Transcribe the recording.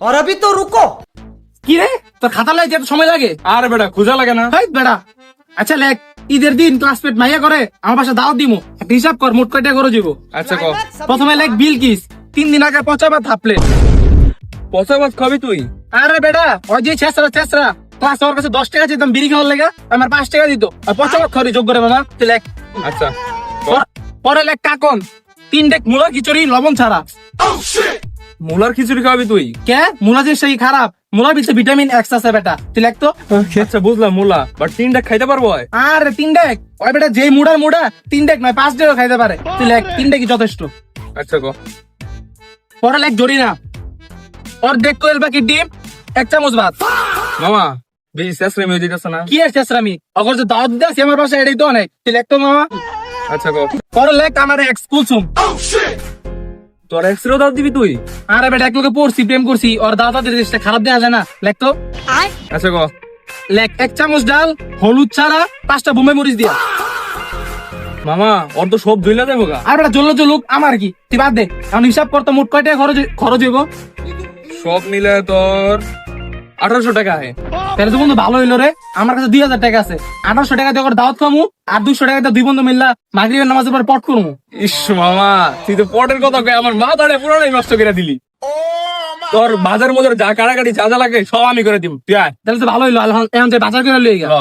और अभी तो रुको। কি রে তোর খাতা লাগে এত সময় লাগে? আর বেটা খোঁজা লাগে না। হাই বেড়া, আচ্ছা লেখ ঈদের দিন ক্লাসমেট মাইয়া করে আমার বাসা দাওয়াত দিমু, একটা হিসাব কর মোট কয়টা করে যাবো। আচ্ছা ক। প্রথমে লেখ বিলকিস 3 দিন আগে পচাবা থাপলে। পচা ভাত খাবি তুই? আরে বেটা ওই যে ছেসরা ক্লাস ওর কাছে 10 টাকা দিতাম বিড়ি খাওয়ার লেগে, আমার 5 টাকা দিত আর পচাবা খাওয়ার যোগ্য রে বাবা। তুই লেখ। আচ্ছা পরে লেখ কাকন 3 ডেক মূলা খিচুড়ি লবণ ছাড়া। মুলার খিচুড়ি খাবি তুই? কে মূলা যে সেই খারাপ, মূলার ভিতরে ভিটামিন এক্স আছে বেটা, তুই লেখ তো। আচ্ছা বুঝলাম মুলা, বাট 3টা খাইতে পারবো? আরে 3 ডেক ওই বেটা যেই মুড়া 3 ডেক নয় 5 ডেকও খাইতে পারে, তুই লেখ 3 ডেকই যথেষ্ট। আচ্ছা ক। পরে লেখ জড়ি না ওর দেখ কোয়েল বাকি ডিম 1 চামচ ভাত। মামা বেশি শেষ রেমে দিতেছে না? কি আর চেষ্টামি অগর যে দাওয়াত দিতে আসি আমার বাসায় এটাই তো অনেক, তুই লেখ তো মামা। আচ্ছা ক। পরে লেখ আমার এক্স কুলসুম। তোর এক্সরে দাও দিবি তুই? আরে বেটা এক লোকে পড়ছি প্রেম করছি ওর দাওয়াত দিতে খারাপ দেওয়া যায় না, লেখ তো। আচ্ছা ক। লেখ 1 চামচ ডাল হলুদ ছাড়া 5টা বোম্বাই মরিচ দিয়া। মামা ওর তো সব ধুইলা দেবো গা। আর বেটা জল্লুক আমার কি, তুই বাদ দে এখন হিসাব কর তো মোট কয় টাকা খরচ হইব। সব মিলে তোর 1800 টাকা হয়। তাহলে তো বন্ধু ভালো হইলো রে, আমার কাছে 2000 টাকা আছে, 1800 টাকা দিয়ে ওর দাওয়াত খামু আর 200 টাকা দিয়ে 2 বন্ধু মিললা মাগরিবের নামাজের পর পট করমু। ইস মামা তুই তো পটের কথা কয়ে আমার মা দাঁড়ে পুরোটাই নষ্ট করে দিলি। তোর বাজার মজার যা কাটাকাটি যা যা লাগে সব আমি করে দিব, তুই আয়। তাহলে তো ভালো হইলো, এখন যে বাজার করে লই গা। হ।